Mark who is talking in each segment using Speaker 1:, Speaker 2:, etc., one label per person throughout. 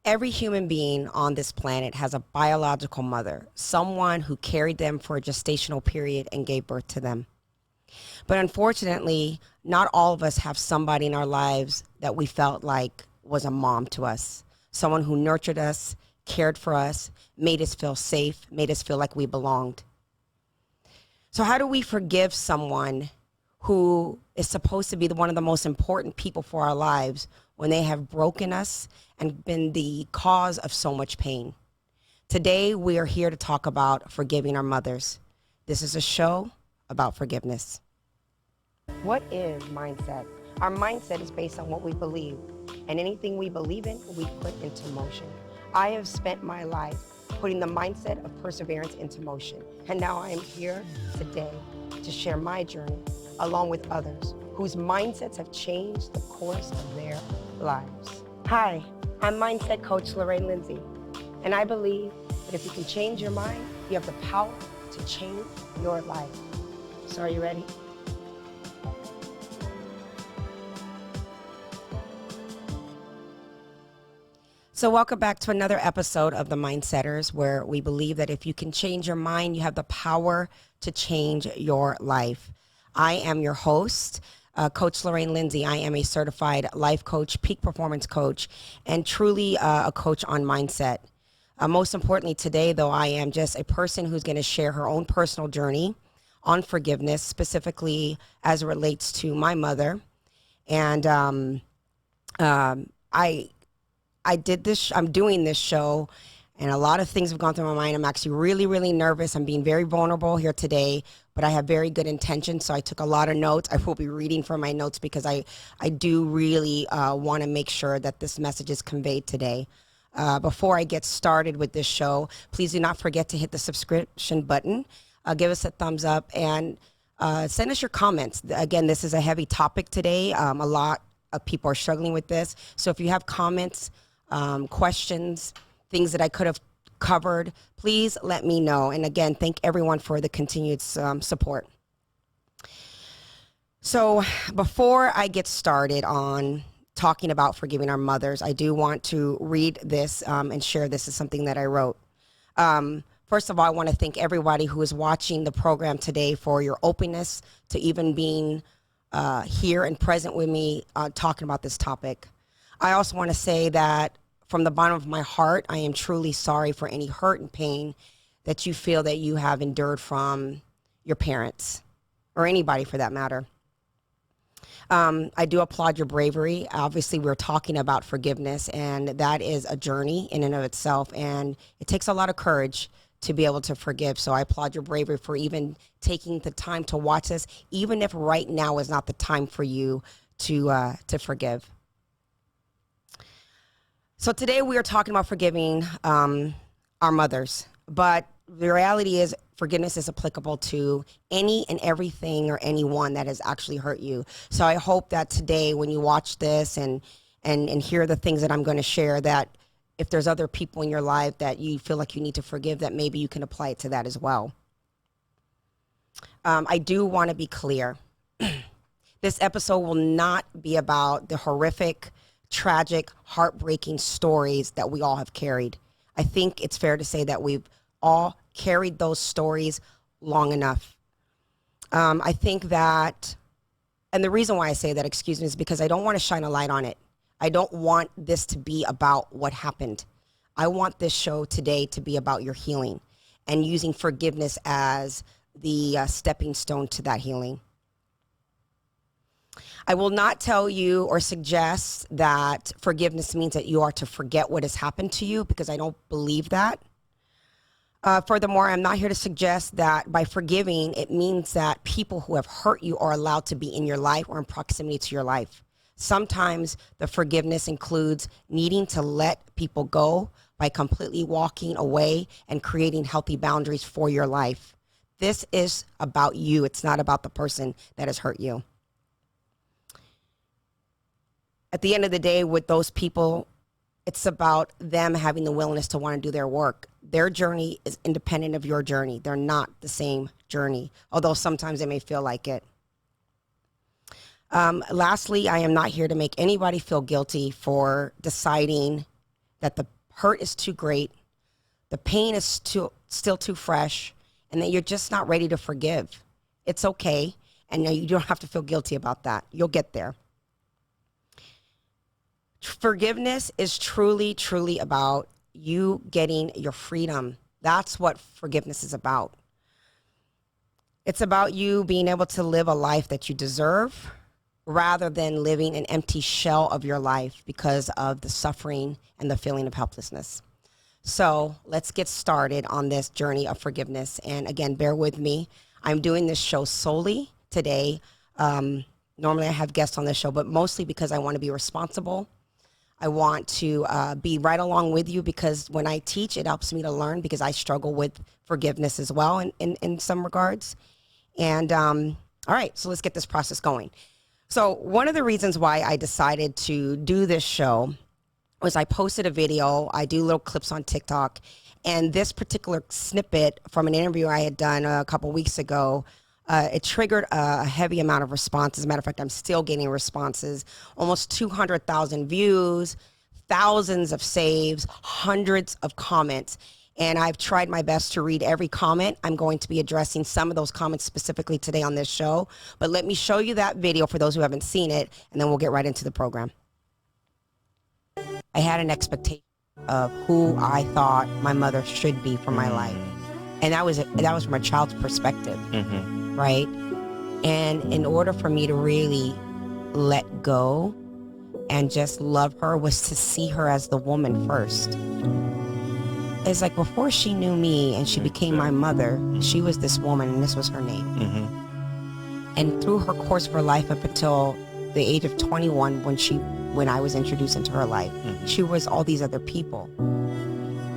Speaker 1: Every human being on this planet has a biological mother, someone who carried them for a gestational period and gave birth to them. But unfortunately, not all of us have somebody in our lives that we felt like was a mom to us, someone who nurtured us, cared for us, made us feel safe, made us feel like we belonged. So how do we forgive someone who is supposed to be one of the most important people for our lives when they have broken us and been the cause of so much pain? Today, we are here to talk about forgiving our mothers. This is a show about forgiveness. What is mindset? Our mindset is based on what we believe, and anything we believe in, we put into motion. I have spent my life putting the mindset of perseverance into motion, and now I am here today to share my journey along with others whose mindsets have changed the course of their lives. Hi, I'm Mindset Coach Lorraine Lindsey, and I believe that if you can change your mind, you have the power to change your life. So are you ready? So welcome back to another episode of The Mindsetters, where we believe that if you can change your mind, you have the power to change your life. I am your host, Coach Lorraine Lindsey. I am a certified life coach, peak performance coach, and truly a coach on mindset. Most importantly today, though, I am just a person who's going to share her own personal journey on forgiveness, specifically as it relates to my mother. And I did this, I'm doing this show, and a lot of things have gone through my mind. I'm actually really, really nervous. I'm being very vulnerable here today, but I have very good intentions, so I took a lot of notes. I will be reading from my notes because I do really want to make sure that this message is conveyed today. Before I get started with this show, please do not forget to hit the subscription button, give us a thumbs up, and send us your comments. Again, this is a heavy topic today. A lot of people are struggling with this, so if you have comments, questions, things that I could have covered, please let me know. And again, thank everyone for the continued support. So before I get started on talking about forgiving our mothers, I do want to read this and share this as something that I wrote. First of all, I want to thank everybody who is watching the program today for your openness to even being here and present with me talking about this topic. I also want to say that from the bottom of my heart, I am truly sorry for any hurt and pain that you feel that you have endured from your parents or anybody for that matter. I do applaud your bravery. Obviously, we're talking about forgiveness, and that is a journey in and of itself, and it takes a lot of courage to be able to forgive. So I applaud your bravery for even taking the time to watch this, even if right now is not the time for you to forgive. So today we are talking about forgiving our mothers, but the reality is forgiveness is applicable to any and everything or anyone that has actually hurt you. So I hope that today when you watch this and hear the things that I'm going to share, that if there's other people in your life that you feel like you need to forgive, that maybe you can apply it to that as well. I do want to be clear. This episode will not be about the horrific, tragic, heartbreaking stories that we all have carried. I think it's fair to say that we've all carried those stories long enough. I think that, and the reason why I say that, excuse me, is because I don't want to shine a light on it. I don't want this to be about what happened. I want this show today to be about your healing and using forgiveness as the stepping stone to that healing. I will not tell you or suggest that forgiveness means that you are to forget what has happened to you, because I don't believe that. Furthermore, I'm not here to suggest that by forgiving, it means that people who have hurt you are allowed to be in your life or in proximity to your life. Sometimes the forgiveness includes needing to let people go by completely walking away and creating healthy boundaries for your life. This is about you. It's not about the person that has hurt you. At the end of the day, with those people, it's about them having the willingness to want to do their work. Their journey is independent of your journey. They're not the same journey, although sometimes they may feel like it. Lastly, I am not here to make anybody feel guilty for deciding that the hurt is too great, the pain is still too fresh, and that you're just not ready to forgive. It's okay, and you don't have to feel guilty about that. You'll get there. Forgiveness is truly, truly about you getting your freedom. That's what forgiveness is about. It's about you being able to live a life that you deserve rather than living an empty shell of your life because of the suffering and the feeling of helplessness. So let's get started on this journey of forgiveness. And again, bear with me. I'm doing this show solely today. Normally I have guests on this show, but mostly because I want to be responsible. I want to be right along with you because when I teach, it helps me to learn because I struggle with forgiveness as well in some regards. And all right, so let's get this process going. So one of the reasons why I decided to do this show was I posted a video. I do little clips on TikTok. And this particular snippet from an interview I had done a couple weeks ago, it triggered a heavy amount of responses. As a matter of fact, I'm still getting responses. Almost 200,000 views, thousands of saves, hundreds of comments. And I've tried my best to read every comment. I'm going to be addressing some of those comments specifically today on this show. But let me show you that video for those who haven't seen it, and then we'll get right into the program. I had an expectation of who I thought my mother should be for my life. And that was from a child's perspective, right? And in order for me to really let go and just love her was to see her as the woman first. It's like before she knew me and she became my mother, she was this woman and this was her name. And through her course of her life up until the age of 21 when I was introduced into her life, she was all these other people.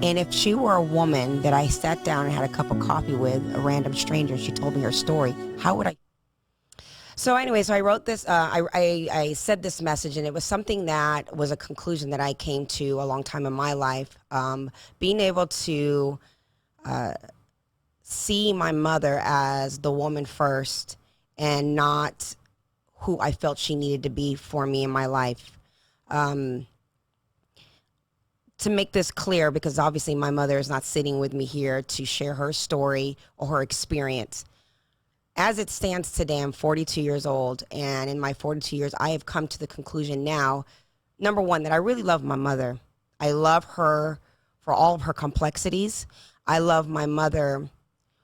Speaker 1: And if she were a woman that I sat down and had a cup of coffee with, a random stranger, and she told me her story, how would I? So anyway, so I wrote this, I said this message, and it was something that was a conclusion that I came to a long time in my life. Being able to see my mother as the woman first and not who I felt she needed to be for me in my life. To make this clear, because obviously my mother is not sitting with me here to share her story or her experience. As it stands today, I'm 42 years old, and in my 42 years, I have come to the conclusion now, number one, that I really love my mother. I love her for all of her complexities. I love my mother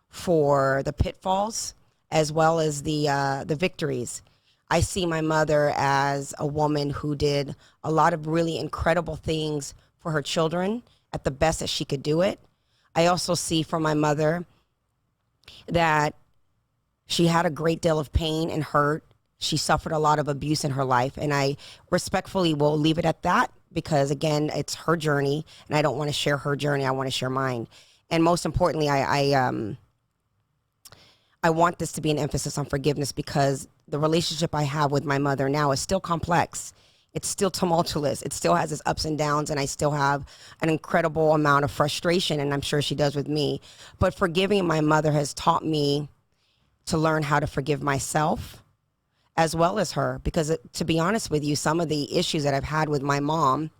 Speaker 1: for the pitfalls as well as the victories. I see my mother as a woman who did a lot of really incredible things for her children at the best that she could do it. I also see from my mother that she had a great deal of pain and hurt. She suffered a lot of abuse in her life, and I respectfully will leave it at that because, again, it's her journey, and I don't want to share her journey. I want to share mine. And most importantly, I want this to be an emphasis on forgiveness because the relationship I have with my mother now is still complex. It's still tumultuous. It still has its ups and downs, and I still have an incredible amount of frustration, and I'm sure she does with me. But forgiving my mother has taught me to learn how to forgive myself as well as her, because to be honest with you, some of the issues that I've had with my mom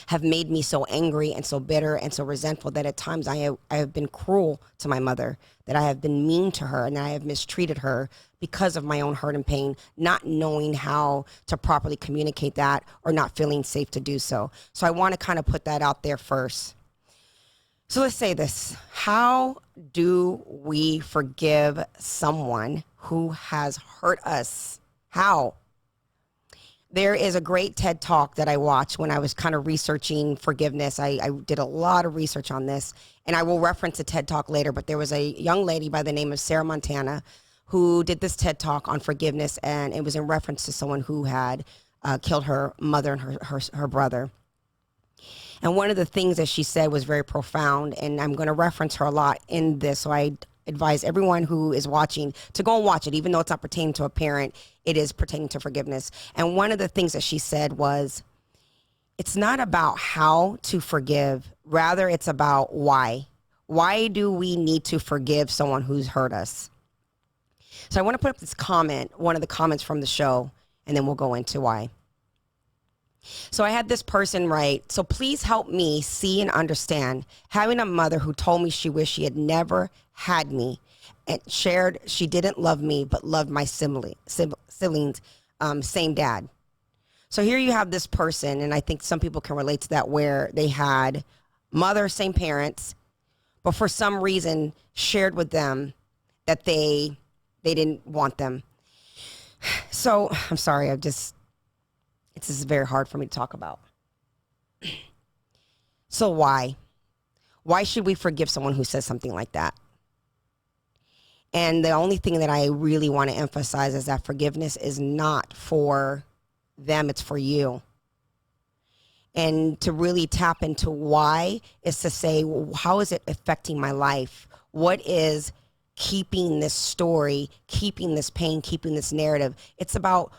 Speaker 1: have made me so angry and so bitter and so resentful that at times I have been cruel to my mother, that I have been mean to her, and that I have mistreated her because of my own hurt and pain, not knowing how to properly communicate that or not feeling safe to do so. So I want to kind of put that out there first. So let's say this. How do we forgive someone who has hurt us? How? There is a great TED Talk that I watched when I was kind of researching forgiveness. I did a lot of research on this, and I will reference a TED Talk later, but there was a young lady by the name of Sarah Montana who did this TED Talk on forgiveness, and it was in reference to someone who had killed her mother and her brother. And one of the things that she said was very profound, and I'm going to reference her a lot in this, so I advise everyone who is watching to go and watch it, even though it's not pertaining to a parent, it is pertaining to forgiveness. And one of the things that she said was, it's not about how to forgive, rather it's about why. Why do we need to forgive someone who's hurt us? So I want to put up this comment, one of the comments from the show, and then we'll go into why. So I had this person write, so please help me see and understand having a mother who told me she wished she had never had me and shared she didn't love me but loved my siblings, same dad. So here you have this person, and I think some people can relate to that, where they had mother, same parents, but for some reason shared with them that they didn't want them. So I'm sorry, this is very hard for me to talk about. So why? Why should we forgive someone who says something like that? And the only thing that I really want to emphasize is that forgiveness is not for them, it's for you. And to really tap into why is to say, well, how is it affecting my life? What is keeping this story, keeping this pain, keeping this narrative? It's about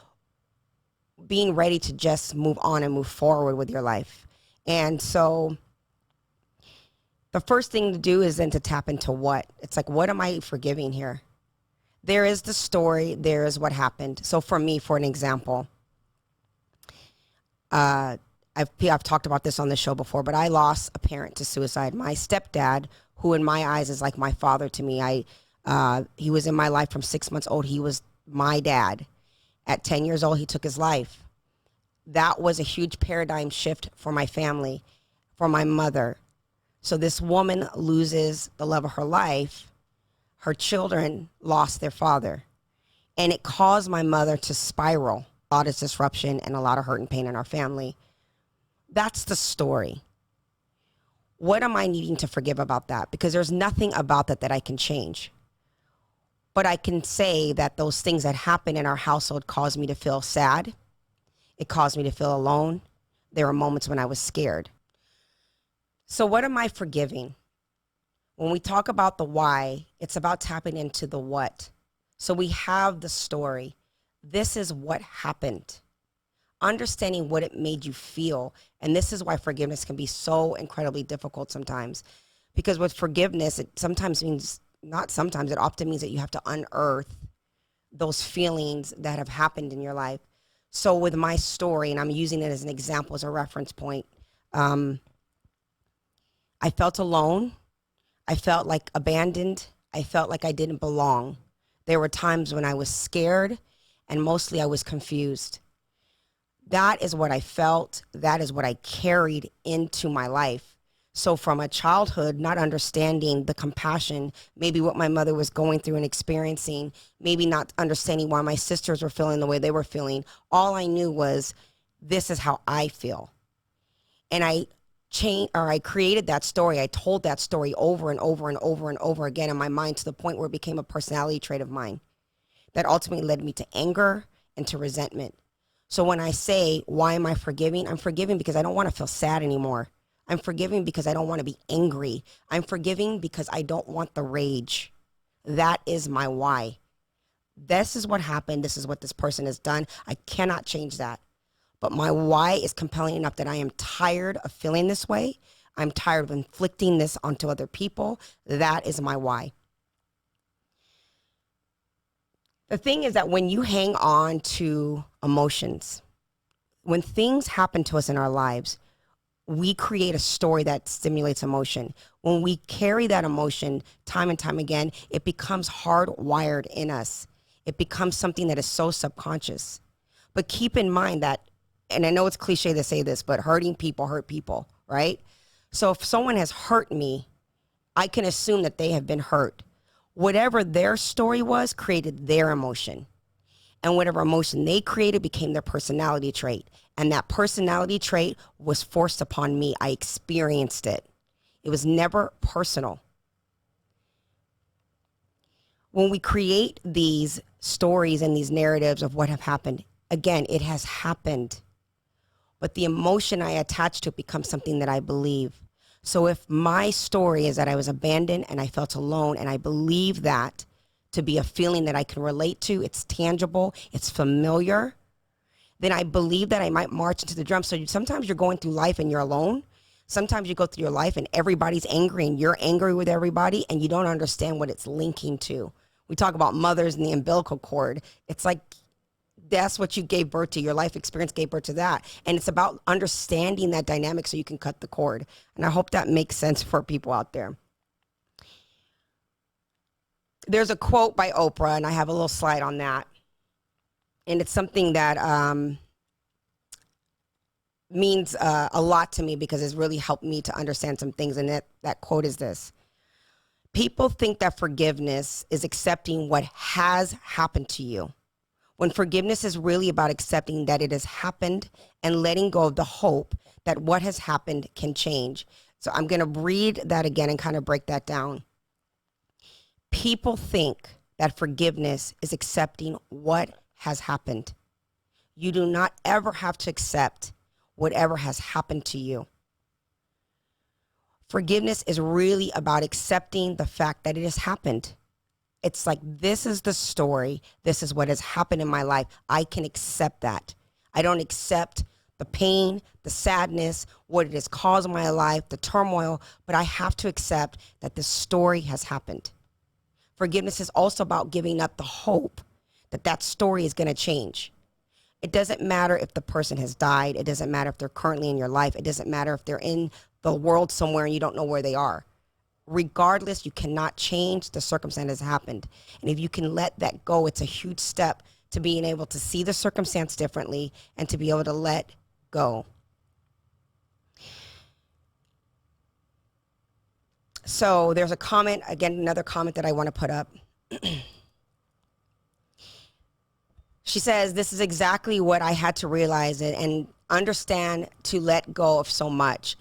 Speaker 1: being ready to just move on and move forward with your life. And so the first thing to do is then to tap into what. It's like, what am I forgiving here? There is the story, there is what happened. So for me, for an example, I've talked about this on the show before, but I lost a parent to suicide. My stepdad, who in my eyes is like my father to me. He was in my life from 6 months old. He was my dad. At 10 years old, he took his life. That was a huge paradigm shift for my family, for my mother. So this woman loses the love of her life. Her children lost their father. And it caused my mother to spiral. A lot of disruption and a lot of hurt and pain in our family. That's the story. What am I needing to forgive about that? Because there's nothing about that I can change. But I can say that those things that happened in our household caused me to feel sad. It caused me to feel alone. There were moments when I was scared. So what am I forgiving? When we talk about the why, it's about tapping into the what. So we have the story. This is what happened. Understanding what it made you feel. And this is why forgiveness can be so incredibly difficult sometimes. Because with forgiveness, it sometimes means, not sometimes, it often means that you have to unearth those feelings that have happened in your life. So with my story, and I'm using it as an example, as a reference point, I felt alone. I felt like abandoned. I felt like I didn't belong. There were times when I was scared, and mostly I was confused. That is what I felt. That is what I carried into my life. So from a childhood, not understanding the compassion, maybe what my mother was going through and experiencing, maybe not understanding why my sisters were feeling the way they were feeling, all I knew was, this is how I feel. And I created that story. I told that story over and over and over and over again in my mind, to the point where it became a personality trait of mine that ultimately led me to anger and to resentment. So when I say, why am I forgiving? I'm forgiving because I don't want to feel sad anymore. I'm forgiving because I don't want to be angry. I'm forgiving because I don't want the rage. That is my why. This is what happened. This is what this person has done. I cannot change that. But my why is compelling enough that I am tired of feeling this way. I'm tired of inflicting this onto other people. That is my why. The thing is that when you hang on to emotions, when things happen to us in our lives, we create a story that stimulates emotion. When we carry that emotion time and time again, it becomes hardwired in us. It becomes something that is so subconscious. But keep in mind that, and I know it's cliche to say this, but hurting people hurt people, right? So if someone has hurt me, I can assume that they have been hurt. Whatever their story was created their emotion. And whatever emotion they created became their personality trait. And that personality trait was forced upon me. I experienced it. It was never personal. When we create these stories and these narratives of what have happened, again, it has happened. But the emotion I attach to it becomes something that I believe. So if my story is that I was abandoned and I felt alone, and I believe that to be a feeling that I can relate to, it's tangible, it's familiar, then I believe that I might march into the drum. So sometimes you're going through life and you're alone. Sometimes you go through your life and everybody's angry and you're angry with everybody and you don't understand what it's linking to. We talk about mothers and the umbilical cord. It's like That's what you gave birth to. Your life experience gave birth to that. And it's about understanding that dynamic so you can cut the cord. And I hope that makes sense for people out there. There's a quote by Oprah, and I have a little slide on that. And it's something that means a lot to me because it's really helped me to understand some things. And that quote is this: people think that forgiveness is accepting what has happened to you, when forgiveness is really about accepting that it has happened and letting go of the hope that what has happened can change. So I'm going to read that again and kind of break that down. People think that forgiveness is accepting what has happened. You do not ever have to accept whatever has happened to you. Forgiveness is really about accepting the fact that it has happened. It's like, this is the story. This is what has happened in my life. I can accept that. I don't accept the pain, the sadness, what it has caused in my life, the turmoil, but I have to accept that this story has happened. Forgiveness is also about giving up the hope that that story is going to change. It doesn't matter if the person has died. It doesn't matter if they're currently in your life. It doesn't matter if they're in the world somewhere and you don't know where they are. Regardless, you cannot change the circumstance that has happened. And if you can let that go, it's a huge step to being able to see the circumstance differently and to be able to let go. So there's a comment, again, another comment that I want to put up. She says, this is exactly what I had to realize and understand to let go of so much.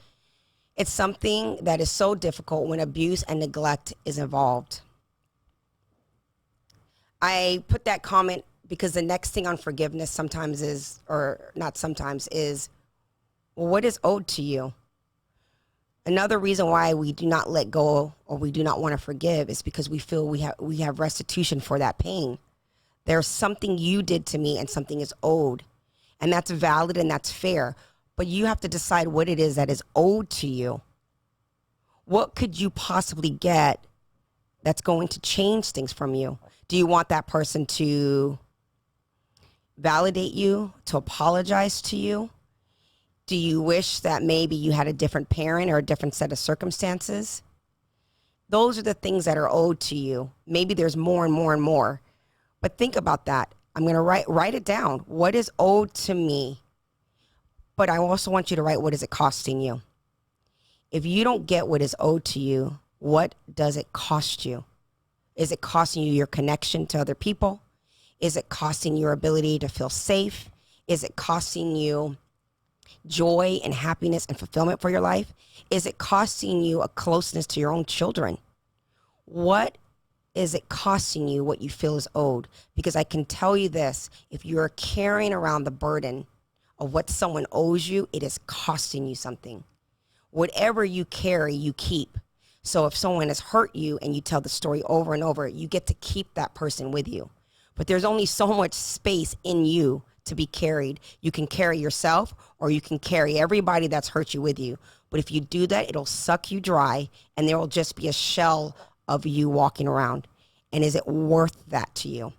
Speaker 1: It's something that is so difficult when abuse and neglect is involved. I put that comment because the next thing on forgiveness sometimes is, or not sometimes, is, well, what is owed to you? Another reason why we do not let go or we do not want to forgive is because we feel we have restitution for that pain. There's something you did to me and something is owed. And that's valid and that's fair. But you have to decide what it is that is owed to you. What could you possibly get that's going to change things from you? Do you want that person to validate you, to apologize to you? Do you wish that maybe you had a different parent or a different set of circumstances? Those are the things that are owed to you. Maybe there's more and more and more. But think about that. I'm going to write it down. What is owed to me? But I also want you to write, what is it costing you? If you don't get what is owed to you, what does it cost you? Is it costing you your connection to other people? Is it costing your ability to feel safe? Is it costing you joy and happiness and fulfillment for your life? Is it costing you a closeness to your own children? What is it costing you what you feel is owed? Because I can tell you this, if you're carrying around the burden of what someone owes you, it is costing you something. Whatever you carry, you keep. So if someone has hurt you and you tell the story over and over, you get to keep that person with you. But there's only so much space in you to be carried. You can carry yourself or you can carry everybody that's hurt you with you. But if you do that, it'll suck you dry and there will just be a shell of you walking around. And is it worth that to you?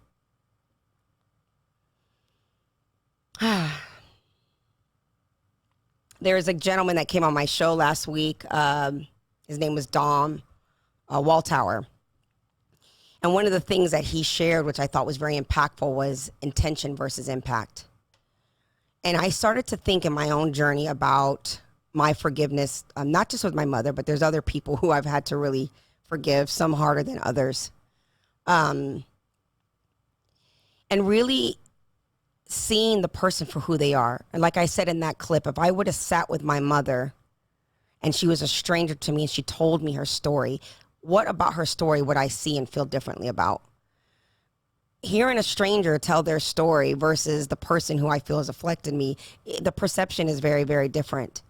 Speaker 1: There's a gentleman that came on my show last week. His name was Dom Waltower. And one of the things that he shared, which I thought was very impactful, was intention versus impact. And I started to think in my own journey about my forgiveness, not just with my mother, but there's other people who I've had to really forgive, some harder than others. And really seeing the person for who they are. And like I said in that clip, if I would have sat with my mother and she was a stranger to me and she told me her story, what about her story would I see and feel differently about? Hearing a stranger tell their story versus the person who I feel has afflicted me, the perception is very, very different.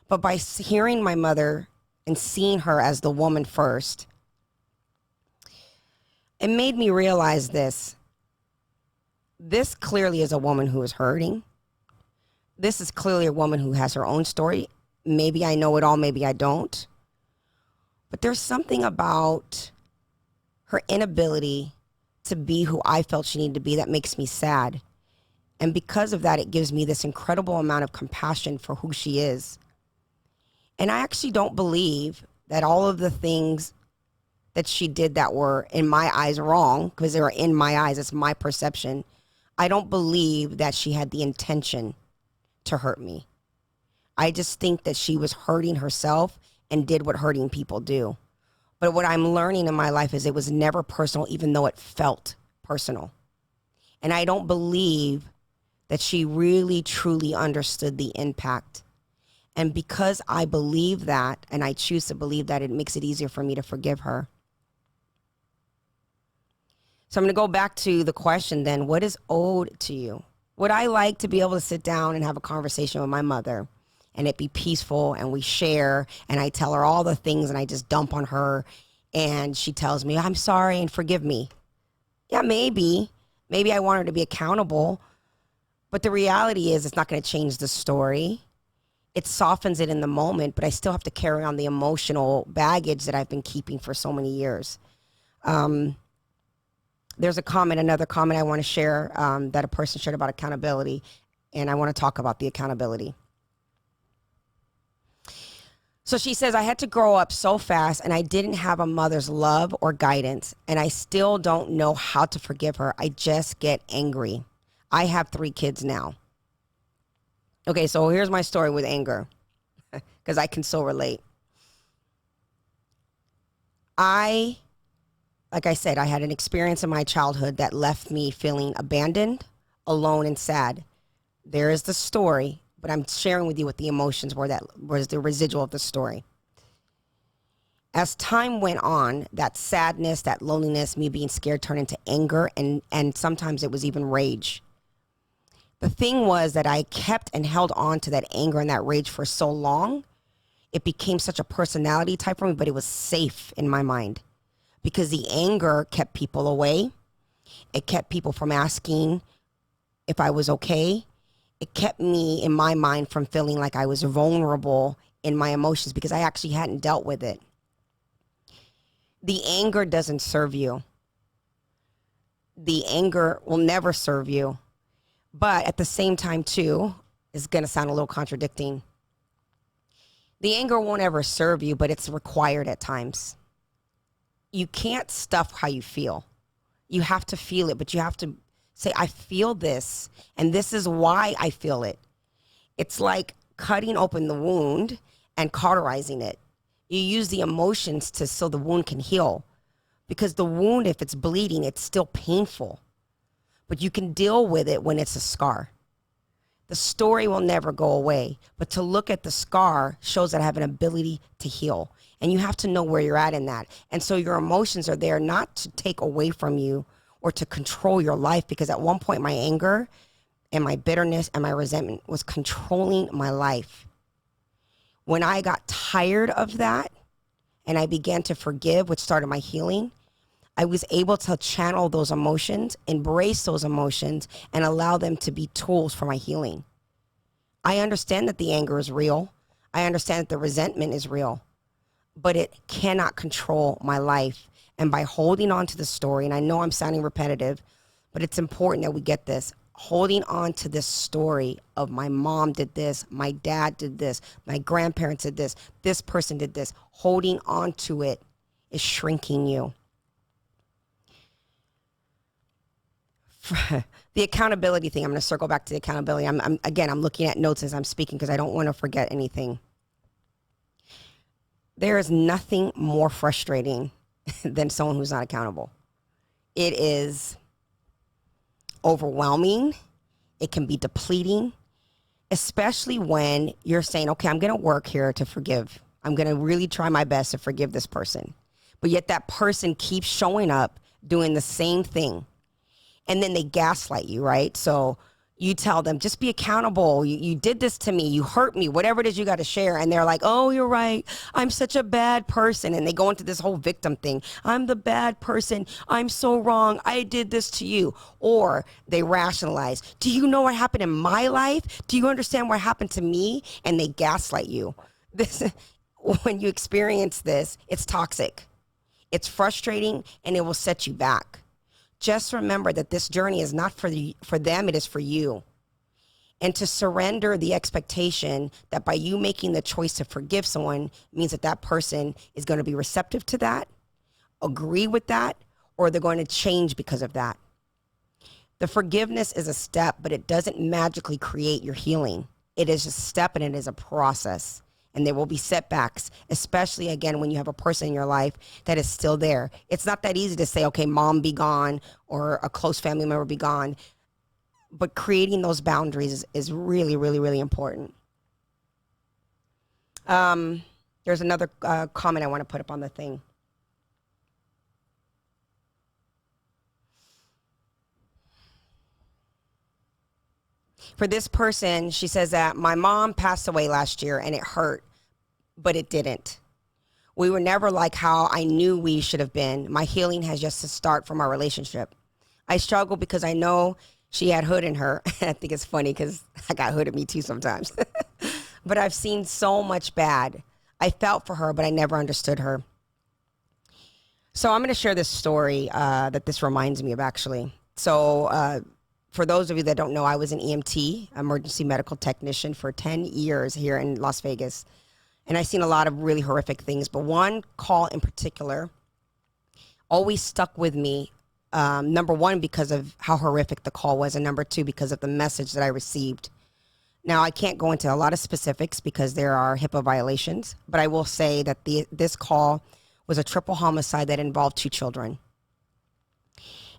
Speaker 1: But by hearing my mother and seeing her as the woman first, it made me realize this. This clearly is a woman who is hurting. This is clearly a woman who has her own story. Maybe I know it all, maybe I don't. But there's something about her inability to be who I felt she needed to be that makes me sad. And because of that, it gives me this incredible amount of compassion for who she is. And I actually don't believe that all of the things that she did that were in my eyes wrong, because they were in my eyes, it's my perception. I don't believe that she had the intention to hurt me. I just think that she was hurting herself and did what hurting people do. But what I'm learning in my life is it was never personal, even though it felt personal. And I don't believe that she really, truly understood the impact. And because I believe that, and I choose to believe that, it makes it easier for me to forgive her. So I'm going to go back to the question then, what is owed to you? Would I like to be able to sit down and have a conversation with my mother and it be peaceful and we share and I tell her all the things and I just dump on her and she tells me, I'm sorry and forgive me? Yeah, maybe. Maybe I want her to be accountable. But the reality is it's not going to change the story. It softens it in the moment, but I still have to carry on the emotional baggage that I've been keeping for so many years. There's another comment I want to share that a person shared about accountability, and I want to talk about the accountability. So she says, I had to grow up so fast, and I didn't have a mother's love or guidance, and I still don't know how to forgive her. I just get angry. I have 3 kids now. Okay, so here's my story with anger, because I can so relate. Like I said, I had an experience in my childhood that left me feeling abandoned, alone, and sad. There is the story, but I'm sharing with you what the emotions were that was the residual of the story. As time went on, that sadness, that loneliness, me being scared turned into anger, and sometimes it was even rage. The thing was that I kept and held on to that anger and that rage for so long, it became such a personality type for me, but it was safe in my mind because the anger kept people away. It kept people from asking if I was okay. It kept me, in my mind, from feeling like I was vulnerable in my emotions because I actually hadn't dealt with it. The anger doesn't serve you. The anger will never serve you. But at the same time, too, it's going to sound a little contradicting. The anger won't ever serve you, but it's required at times. You can't stuff how you feel. You have to feel it, but you have to say, I feel this, and this is why I feel it. It's like cutting open the wound and cauterizing it. You use the emotions so the wound can heal. Because the wound, if it's bleeding, it's still painful. But you can deal with it when it's a scar. The story will never go away, but to look at the scar shows that I have an ability to heal. And you have to know where you're at in that. And so your emotions are there not to take away from you or to control your life, because at one point my anger and my bitterness and my resentment was controlling my life. When I got tired of that and I began to forgive, which started my healing, I was able to channel those emotions, embrace those emotions, and allow them to be tools for my healing. I understand that the anger is real. I understand that the resentment is real, but it cannot control my life. And by holding on to the story, and I know I'm sounding repetitive, but it's important that we get this, holding on to this story of my mom did this, my dad did this, my grandparents did this person did this, holding on to it is shrinking you. The accountability thing, I'm going to circle back to the accountability. I'm looking at notes as I'm speaking because I don't want to forget anything. There is nothing more frustrating than someone who's not accountable. It is overwhelming. It can be depleting, especially when you're saying, okay, I'm going to work here to forgive. I'm going to really try my best to forgive this person. But yet that person keeps showing up doing the same thing. And then they gaslight you, right? So you tell them, just be accountable. You did this to me. You hurt me, whatever it is you got to share. And they're like, oh, you're right. I'm such a bad person. And they go into this whole victim thing. I'm the bad person. I'm so wrong. I did this to you. Or they rationalize. Do you know what happened in my life? Do you understand what happened to me? And they gaslight you. When you experience this, it's toxic. It's frustrating, and it will set you back. just remember that this journey is not for them, it is for you. And to surrender the expectation that by you making the choice to forgive someone means that that person is going to be receptive to that, agree with that, or they're going to change because of that. The forgiveness is a step, but it doesn't magically create your healing. It is a step and it is a process. And there will be setbacks, especially, again, when you have a person in your life that is still there. It's not that easy to say, okay, mom be gone or a close family member be gone. But creating those boundaries is really, really, really important. There's another comment I want to put up on the thing. For this person, she says that my mom passed away last year and it hurt, but it didn't. We were never like how I knew we should have been. My healing has just to start from our relationship. I struggle because I know she had hood in her. I think it's funny because I got hood in me too sometimes. But I've seen so much bad. I felt for her, but I never understood her. So I'm going to share this story that this reminds me of, actually. So for those of you that don't know, I was an EMT, emergency medical technician, for 10 years here in Las Vegas. And I've seen a lot of really horrific things. But one call in particular always stuck with me. Number one, because of how horrific the call was. And number two, because of the message that I received. Now, I can't go into a lot of specifics because there are HIPAA violations. But I will say that this call was a triple homicide that involved 2 children.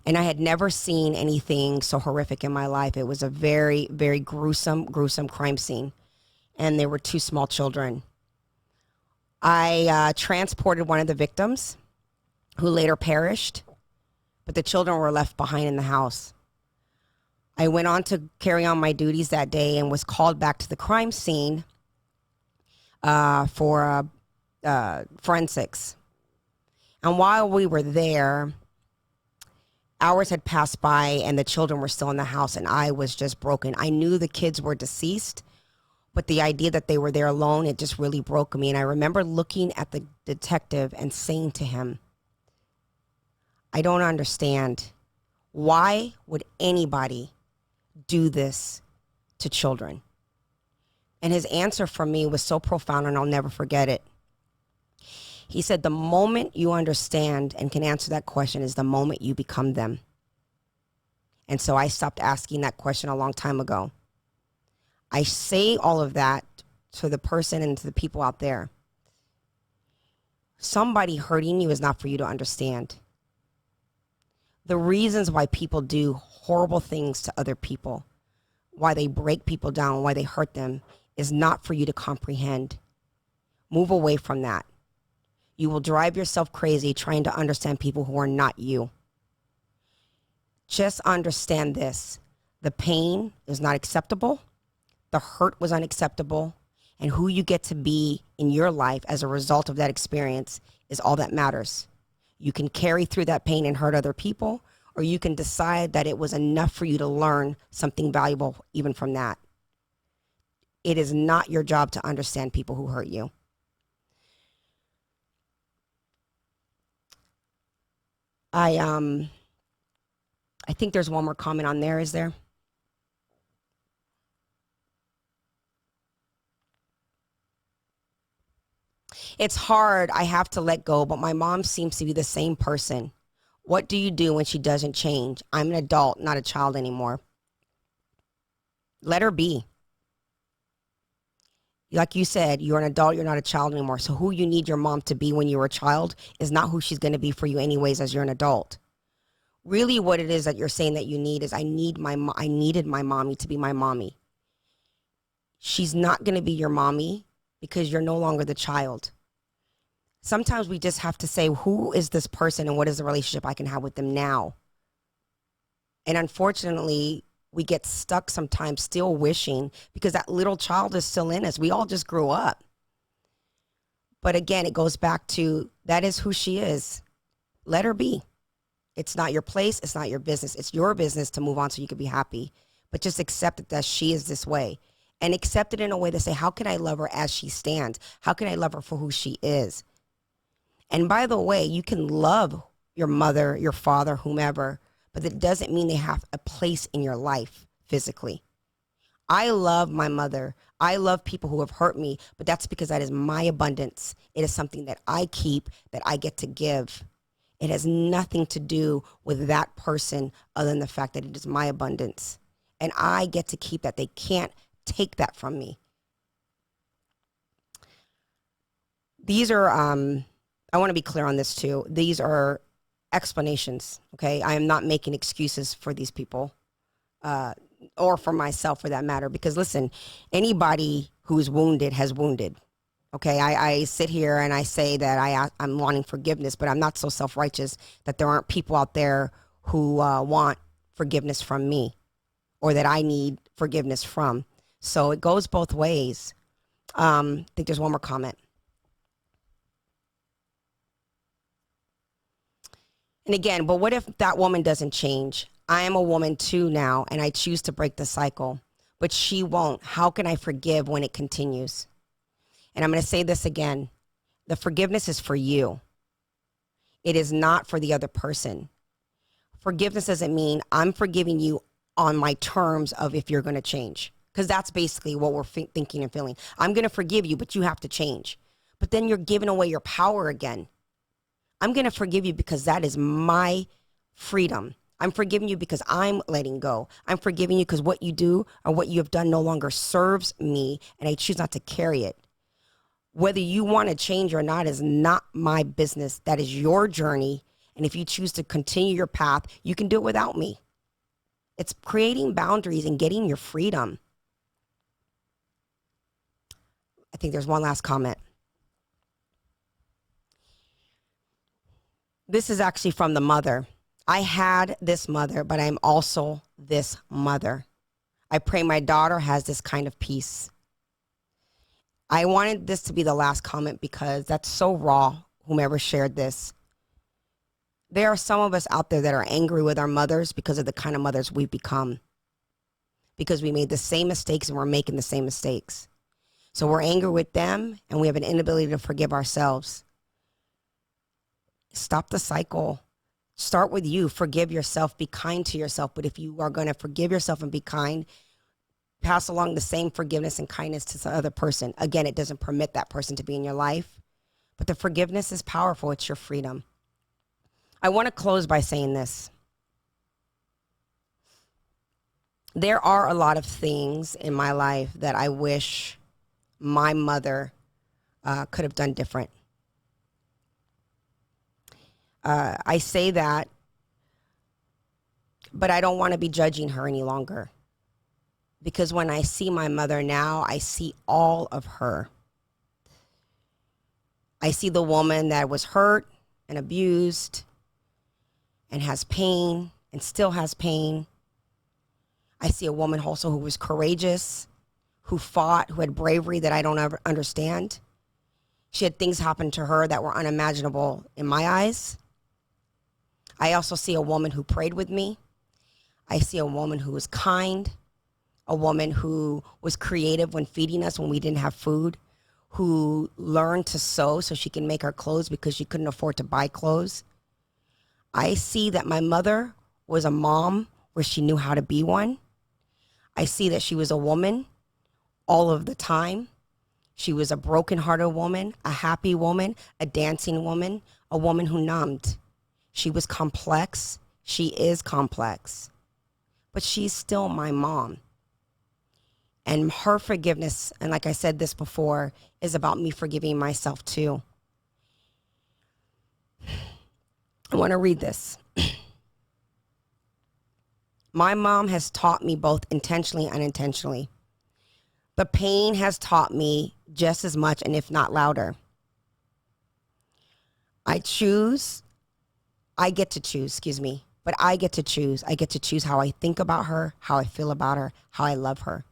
Speaker 1: And I had never seen anything so horrific in my life. It was a very, very gruesome crime scene. And there were 2 small children. I transported one of the victims who later perished, but the children were left behind in the house. I went on to carry on my duties that day and was called back to the crime scene for forensics. And while we were there, hours had passed by and the children were still in the house and I was just broken. I knew the kids were deceased, but the idea that they were there alone, it just really broke me. And I remember looking at the detective and saying to him, I don't understand. Why would anybody do this to children? And his answer for me was so profound, and I'll never forget it. He said, the moment you understand and can answer that question is the moment you become them. And so I stopped asking that question a long time ago. I say all of that to the person and to the people out there. Somebody hurting you is not for you to understand. The reasons why people do horrible things to other people, why they break people down, why they hurt them, is not for you to comprehend. Move away from that. You will drive yourself crazy trying to understand people who are not you. Just understand this. The pain is not acceptable. The hurt was unacceptable. And who you get to be in your life as a result of that experience is all that matters. You can carry through that pain and hurt other people, or you can decide that it was enough for you to learn something valuable even from that. It is not your job to understand people who hurt you. I think there's one more comment on there, is there? It's hard. I have to let go, but my mom seems to be the same person. What do you do when she doesn't change? I'm an adult, not a child anymore. Let her be. Like you said, you're an adult, you're not a child anymore. So who you need your mom to be when you were a child is not who she's going to be for you anyways as you're an adult. Really what it is that you're saying that you need is I needed my mommy to be my mommy. She's not going to be your mommy because you're no longer the child. Sometimes we just have to say, who is this person and what is the relationship I can have with them now? And unfortunately, we get stuck sometimes still wishing because that little child is still in us. We all just grew up. But again, it goes back to that is who she is. Let her be. It's not your place. It's not your business. It's your business to move on so you can be happy. But just accept it that she is this way. And accept it in a way to say, how can I love her as she stands? How can I love her for who she is? And by the way, you can love your mother, your father, whomever, but it doesn't mean they have a place in your life physically. I love my mother. I love people who have hurt me, but that's because that is my abundance. It is something that I keep, that I get to give. It has nothing to do with that person other than the fact that it is my abundance. And I get to keep that. They can't take that from me. These are, I want to be clear on this too. These are explanations, okay? I am not making excuses for these people. Or for myself for that matter, because listen, anybody who's wounded has wounded. Okay, I sit here and I say that I'm wanting forgiveness, but I'm not so self-righteous that there aren't people out there who want forgiveness from me or that I need forgiveness from. So it goes both ways. I think there's one more comment. And again, but what if that woman doesn't change? I am a woman too now, and I choose to break the cycle, but she won't. How can I forgive when it continues? And I'm going to say this again. The forgiveness is for you. It is not for the other person. Forgiveness doesn't mean I'm forgiving you on my terms of if you're going to change, because that's basically what we're thinking and feeling. I'm going to forgive you, but you have to change. But then you're giving away your power again. I'm going to forgive you because that is my freedom. I'm forgiving you because I'm letting go. I'm forgiving you because what you do or what you have done no longer serves me, and I choose not to carry it. Whether you want to change or not is not my business. That is your journey, and if you choose to continue your path, you can do it without me. It's creating boundaries and getting your freedom. I think there's one last comment. This is actually from the mother. I had this mother, but I'm also this mother. I pray my daughter has this kind of peace. I wanted this to be the last comment because that's so raw, whomever shared this. There are some of us out there that are angry with our mothers because of the kind of mothers we've become. Because we made the same mistakes and we're making the same mistakes. So we're angry with them and we have an inability to forgive ourselves. Stop the cycle. Start with you. Forgive yourself. Be kind to yourself. But if you are going to forgive yourself and be kind, pass along the same forgiveness and kindness to the other person. Again, it doesn't permit that person to be in your life. But the forgiveness is powerful. It's your freedom. I want to close by saying this. There are a lot of things in my life that I wish my mother could have done different. I say that, but I don't want to be judging her any longer. Because when I see my mother now, I see all of her. I see the woman that was hurt and abused and has pain and still has pain. I see a woman also who was courageous, who fought, who had bravery that I don't ever understand. She had things happen to her that were unimaginable in my eyes. I also see a woman who prayed with me. I see a woman who was kind, a woman who was creative when feeding us when we didn't have food, who learned to sew so she can make our clothes because she couldn't afford to buy clothes. I see that my mother was a mom where she knew how to be one. I see that she was a woman all of the time. She was a broken-hearted woman, a happy woman, a dancing woman, a woman who numbed. She was complex. She is complex. But she's still my mom. And her forgiveness, and like I said this before, is about me forgiving myself too. I want to read this. My mom has taught me both intentionally and unintentionally. But pain has taught me just as much, and if not louder. I get to choose, but I get to choose. I get to choose how I think about her, how I feel about her, how I love her.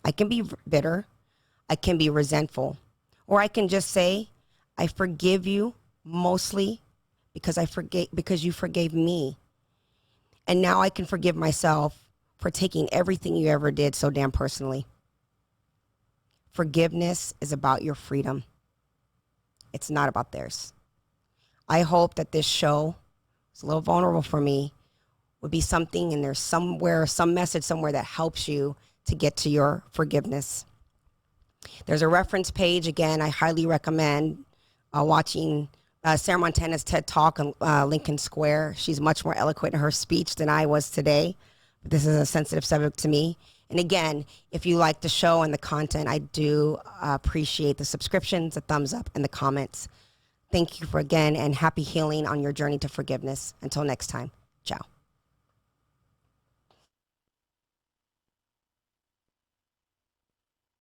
Speaker 1: I can be bitter. I can be resentful. Or I can just say, I forgive you mostly because you forgave me. And now I can forgive myself for taking everything you ever did so damn personally. Forgiveness is about your freedom. It's not about theirs. I hope that this show is a little vulnerable for me, would be something in there somewhere, some message somewhere that helps you to get to your forgiveness. There's a reference page. Again, I highly recommend watching Sarah Montana's TED Talk on Lincoln Square. She's much more eloquent in her speech than I was today. This is a sensitive subject to me. And again, if you like the show and the content, I do appreciate the subscriptions, the thumbs up, and the comments. Thank you for again, and happy healing on your journey to forgiveness. Until next time, ciao.